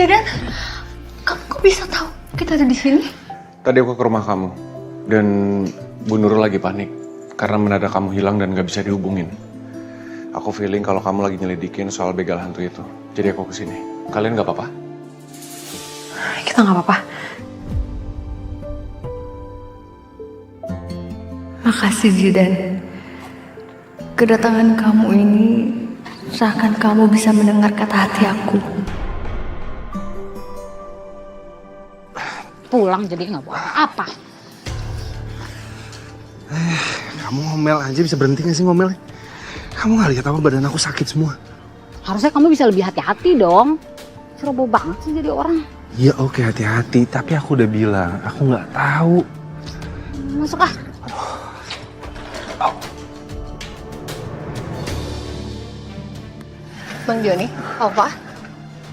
Zidan, kamu kok bisa tahu kita ada di sini? Tadi aku ke rumah kamu dan Bu Nurul lagi panik karena mendadak kamu hilang dan gak bisa dihubungin. Aku feeling kalau kamu lagi nyelidikin soal begal hantu itu. Jadi aku kesini. Kalian gak apa-apa? Kita nggak apa-apa. Makasih Zidan. Kedatangan kamu ini seakan kamu bisa mendengar kata hati aku. Pulang jadi nggak buat apa? Kamu ngomel aja bisa berhenti gak sih ngomelnya? Kamu gak lihat apa badan aku sakit semua? Harusnya kamu bisa lebih hati-hati dong. Ceroboh banget sih jadi orang. Ya oke hati-hati, tapi aku udah bilang aku nggak tahu. Masuk ah. Bang Joni, apa?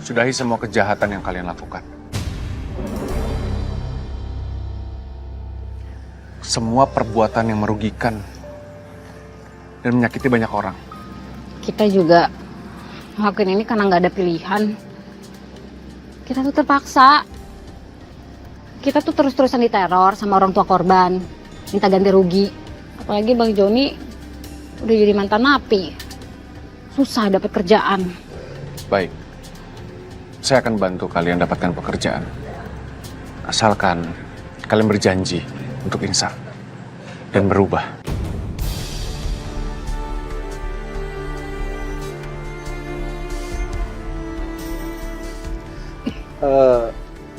Sudahi semua kejahatan yang kalian lakukan. Semua perbuatan yang merugikan dan menyakiti banyak orang. Kita juga ngelakuin ini karena nggak ada pilihan. Kita tuh terpaksa. Kita tuh terus-terusan diteror sama orang tua korban, minta ganti rugi. Apalagi Bang Joni udah jadi mantan napi. Susah dapat kerjaan. Baik, saya akan bantu kalian dapatkan pekerjaan. Asalkan kalian berjanji untuk insaf dan berubah.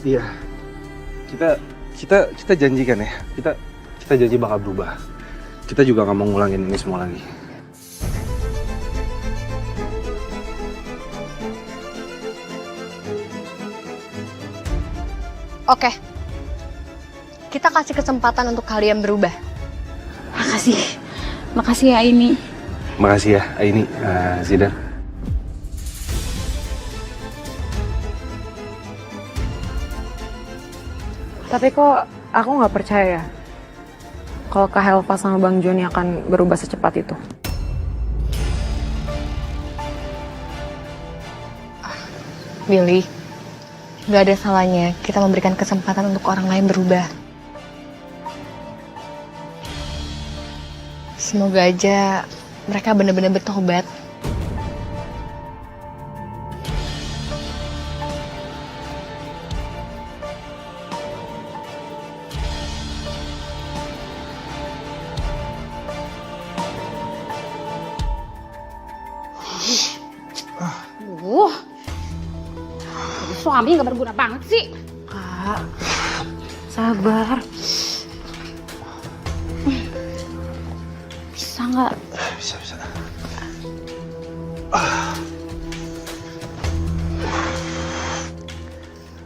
Iya. Kita janjikan ya. Kita janji bakal berubah. Kita juga nggak mau ngulangin ini semua lagi. Oke. Kita kasih kesempatan untuk kalian berubah. Makasih. Makasih ya ini. Makasih ya, ini Zidan. Tapi kok aku nggak percaya ya kalau Kak Helva sama Bang Joni akan berubah secepat itu. Billy, gak ada salahnya kita memberikan kesempatan untuk orang lain berubah. Semoga aja mereka benar-benar bertobat. Suami gak berguna banget sih. Kak, sabar. Bisa nggak? Bisa.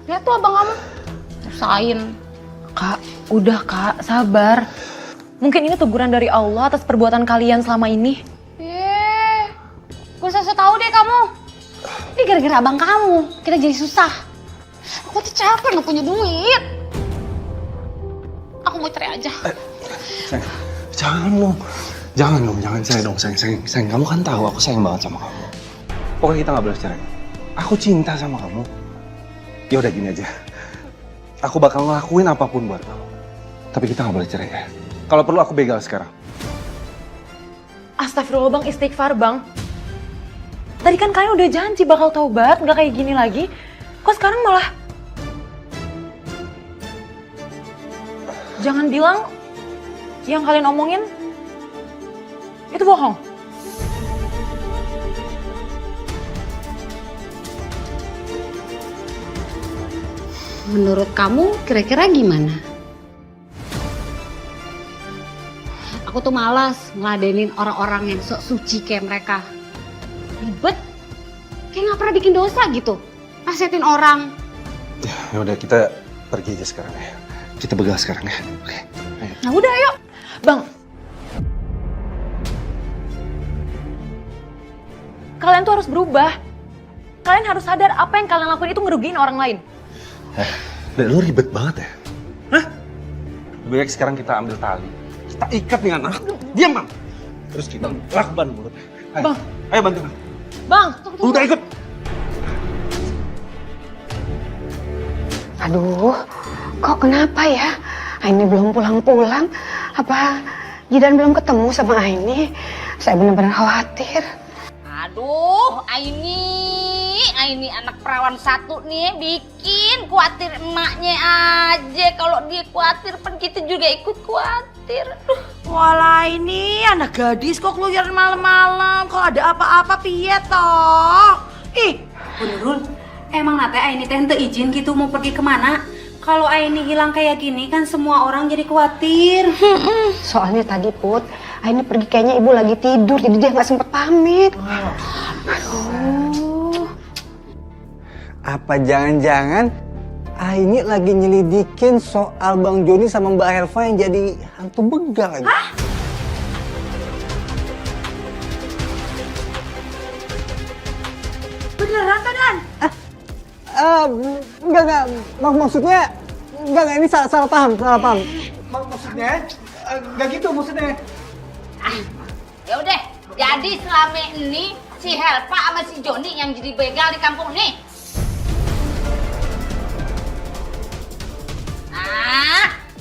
Lihat tuh abang kamu. Usahain. Kak, udah Kak, sabar. Mungkin ini teguran dari Allah atas perbuatan kalian selama ini. Gue usah tahu deh kamu. Ini gara-gara abang kamu, kita jadi susah. Aku tuh capek gak punya duit. Aku mau cerai aja. Sayang, jangan dong, sayang. Kamu kan tahu aku sayang banget sama kamu. Pokoknya kita nggak boleh cerai. Aku cinta sama kamu. Ya udah gini aja. Aku bakal ngelakuin apapun buat kamu. Tapi kita nggak boleh cerai ya. Kalau perlu aku begal sekarang. Astagfirullah Bang, istighfar Bang. Tadi kan kalian udah janji bakal taubat, nggak kayak gini lagi. Kok sekarang malah... Jangan bilang yang kalian omongin itu bohong. Menurut kamu kira-kira gimana? Aku tuh malas ngeladenin orang-orang yang sok suci kayak mereka. Ribet, kayak nggak pernah bikin dosa gitu. Nasihatin orang. Ya udah kita pergi aja sekarang ya. Kita begal sekarang ya. Oke. Ayo. Nah udah ayo. Bang, kalian tuh harus berubah. Kalian harus sadar apa yang kalian lakuin itu ngerugiin orang lain. Lu ribet banget ya? Hah? Lebih baik sekarang kita ambil tali. Kita ikat nih anak. Diam, Bang. Terus kita lakban mulutnya. Ayo. Bang. Ayo bantu. Bang, Udah ikut. Aduh, kok kenapa ya? Aini belum pulang-pulang. Apa Jidan belum ketemu sama Aini? Saya benar-benar khawatir. Aduh, Aini anak perawan satu nih bikin khawatir emaknya aja. Kalau dia khawatir, kan kita juga ikut khawatir. Walah ini anak gadis kok keluyuran malam-malam. Kalau ada apa-apa piye toh? Ih, Bunurul, emang nate Aini teh henteu izin gitu mau pergi kemana? Kalau Aini hilang kayak gini kan semua orang jadi khawatir. Soalnya tadi Put, Aini pergi kayaknya ibu lagi tidur, jadi dia nggak sempet pamit. Apa jangan-jangan Aini lagi nyelidikin soal Bang Joni sama Mbak Helva yang jadi hantu begal lagi? Hah? beneran kan Dan? Enggak. Maksudnya, enggak, ini salah paham. Maksudnya, enggak gitu maksudnya. Ya udah, jadi selama ini si Helva sama si Joni yang jadi begal di kampung nih.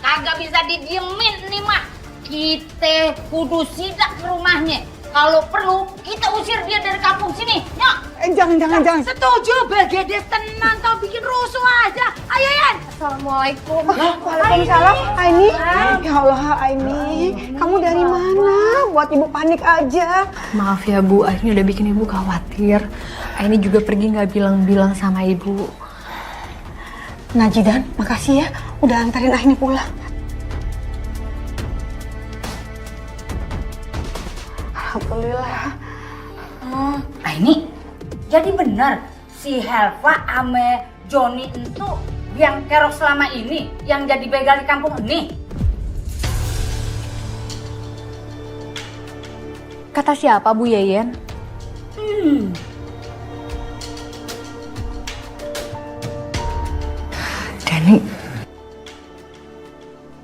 Kagak bisa didiemin nih mah. Kita kudu sidak ke rumahnya. Kalau perlu, kita usir dia dari kampung sini. Yuk. Jangan. Setuju, begedes tenan tau bikin rusuh aja. Ayo Yan. Assalamualaikum. Waalaikumsalam. Aini, ya Allah Aini, kamu dari mana? Buat ibu panik aja. Maaf ya Bu, Aini udah bikin ibu khawatir. Aini juga pergi nggak bilang-bilang sama ibu. Nah Jidan, makasih ya udah antarin Aini pulang. Alhamdulillah. Ini jadi benar si Helva sama Joni itu yang kerok selama ini yang jadi begal di kampung ini. Kata siapa Bu Yeyen? Dani,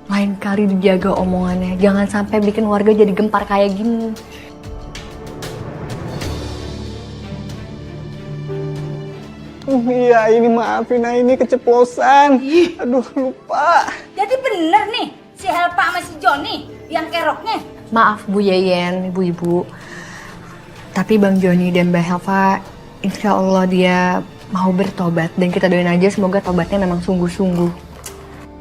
lain kali dijaga omongannya. Jangan sampai bikin warga jadi gempar kayak gini. Iya, ini maafin ini keceplosan. Aduh, lupa. Jadi benar nih si Helva sama si Joni yang keroknya. Maaf Bu Yeyen, ibu-ibu. Tapi Bang Joni dan Mbak Helva, insya Allah dia mau bertobat. Dan kita doain aja semoga tobatnya memang sungguh-sungguh.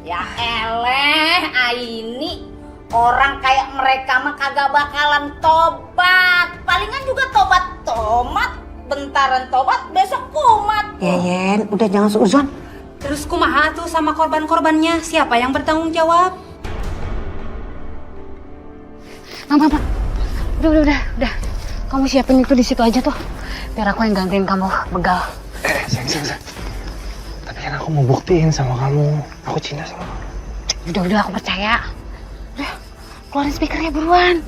Ya eleh, Aini orang kayak mereka mah kagak bakalan tobat. Palingan juga tobat, bentaran tobat, besok kumat. Yeyen, udah jangan seuzon. Terus kumaha tuh sama korban-korbannya? Siapa yang bertanggung jawab? Mama. Udah. Kamu siapin itu di situ aja tuh. Biar aku yang gantiin kamu begal. Sayang. Tapi kan aku mau buktiin sama kamu. Aku cinta sama kamu. Udah aku percaya. Udah, keluarin speakernya buruan.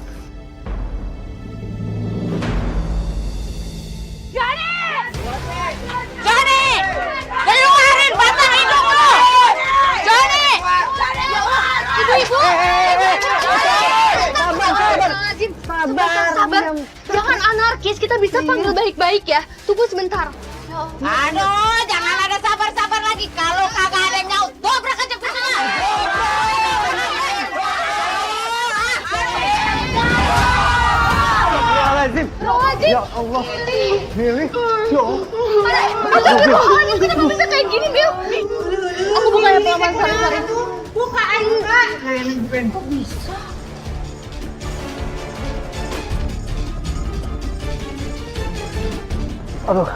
Keluarin batang hidung lu! Joni! Ibu-ibu! Sabar. Jangan anarkis, kita bisa panggil baik-baik ya. Tunggu sebentar. Aduh, jangan ada sabar-sabar lagi. Kalau kagak ada yang nyaut, dobrak aja pintunya. Ya Allah. Milih. Ya Allah. Kenapa bisa kayak gini, Bil? Aku buka ya pelan-pelan, sorry. Buka aja. Kok bisa? Aduh.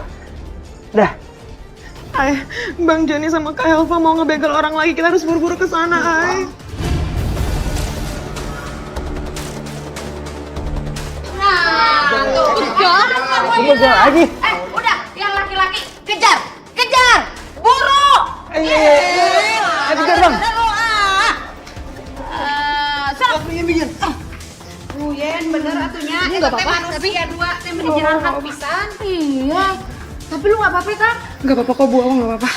Dah. Ay, Bang Joni sama Kak Helva mau ngebegal orang lagi. Kita harus buru-buru ke sana, Ay. Begal lagi. Udah, yang laki-laki kejar, buru. Kejar, Bang. Yen bener atunya. Itu teh manusia dua teh menjelaskan pisan. Iya, tapi lu nggak apa-apa kan? Gak apa-apa kok Bu, aku gak apa-apa.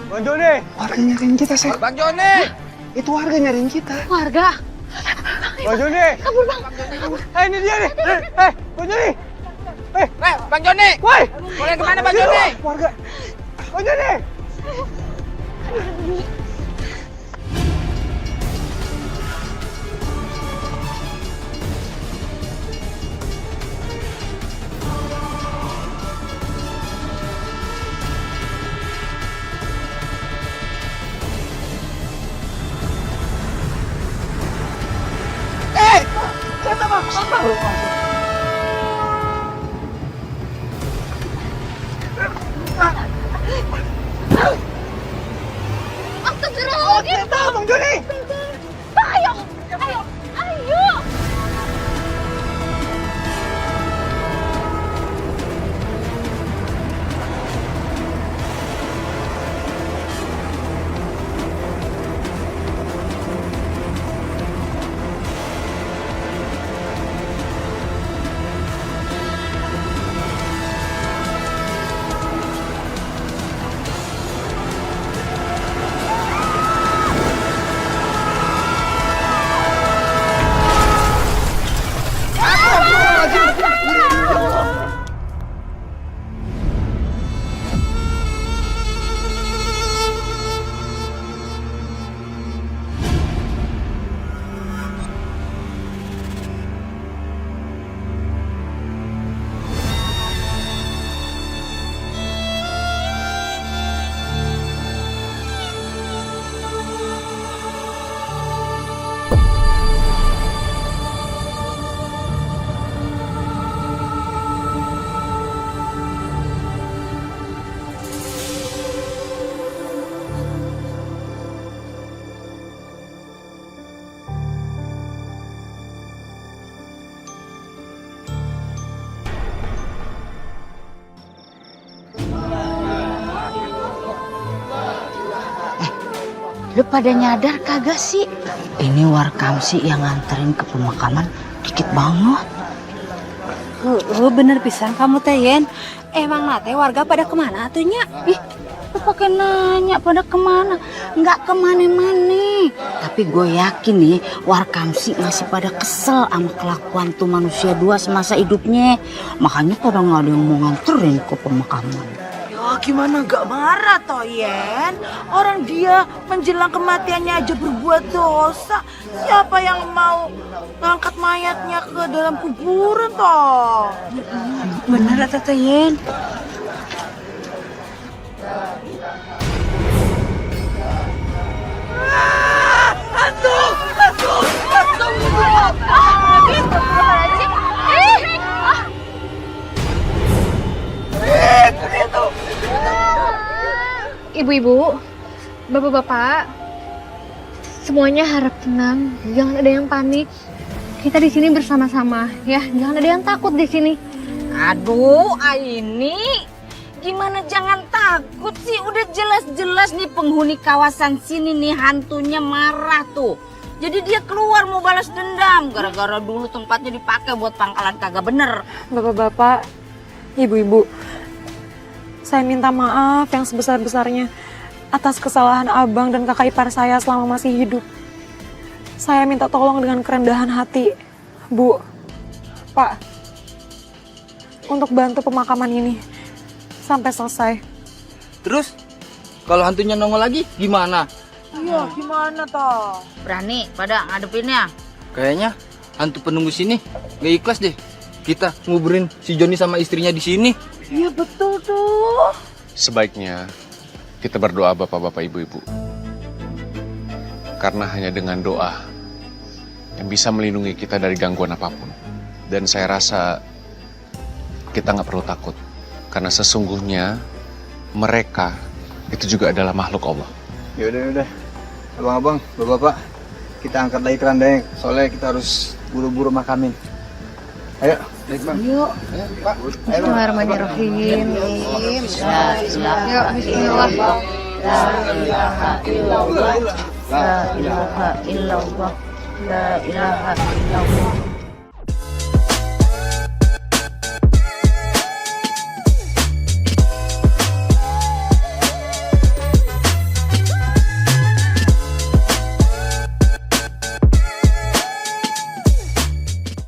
Bang Joni. Warga nyariin kita, Sek. Bang Joni. Itu warga nyariin kita. Warga. Bang Joni. Kabur, Bang. Ini dia nih. Bang Joni. Bang Joni. Woi! Boleh kemana Bang Joni? Warga. Bang Joni! Astagfirullahaladzim. Bang Joni! Ayo, ayo, ayo. Lu pada nyadar kagak sih? Ini Warkamsi yang nganterin ke pemakaman dikit banget. Bener pisan kamu teh Yen. Emang nate warga pada kemana atunya? Ih, lu pakai nanya pada kemana? Nggak kemana-mana. Tapi gue yakin nih Warkamsi masih pada kesel sama kelakuan tuh manusia dua semasa hidupnya. Makanya pada nggak ada yang mau nganterin ke pemakaman. Ya gimana gak marah toh Yen? Orang dia menjelang kematiannya aja berbuat dosa. Siapa yang mau ngangkat mayatnya ke dalam kuburan toh? Bener Tante Yen. Ibu-ibu, bapak-bapak, semuanya harap tenang, jangan ada yang panik. Kita di sini bersama-sama, ya. Jangan ada yang takut di sini. Aduh, Aini, gimana jangan takut sih? Udah jelas-jelas nih penghuni kawasan sini nih hantunya marah tuh. Jadi dia keluar mau balas dendam gara-gara dulu tempatnya dipakai buat pangkalan kagak bener. Bapak-bapak, ibu-ibu, saya minta maaf yang sebesar-besarnya atas kesalahan abang dan kakak ipar saya selama masih hidup. Saya minta tolong dengan kerendahan hati, Bu, Pak, untuk bantu pemakaman ini sampai selesai. Terus kalau hantunya nongol lagi gimana? Iya gimana toh? Berani pada ngadepinnya? Kayaknya hantu penunggu sini gak ikhlas deh. Kita nguburin si Joni sama istrinya di sini. Iya betul tuh. Sebaiknya kita berdoa bapak-bapak ibu-ibu. Karena hanya dengan doa yang bisa melindungi kita dari gangguan apapun. Dan saya rasa kita nggak perlu takut. Karena sesungguhnya mereka itu juga adalah makhluk Allah. Yaudah. Abang-abang, bapak-bapak, kita angkat lagi kerandanya. Soalnya kita harus buru-buru makamin. Ayo. Yuk. Pak. Bismillahirrahmanirrahim. Yuk, bismillah. La ilaha illallah. La ilaha illallah. La ilaha illallah.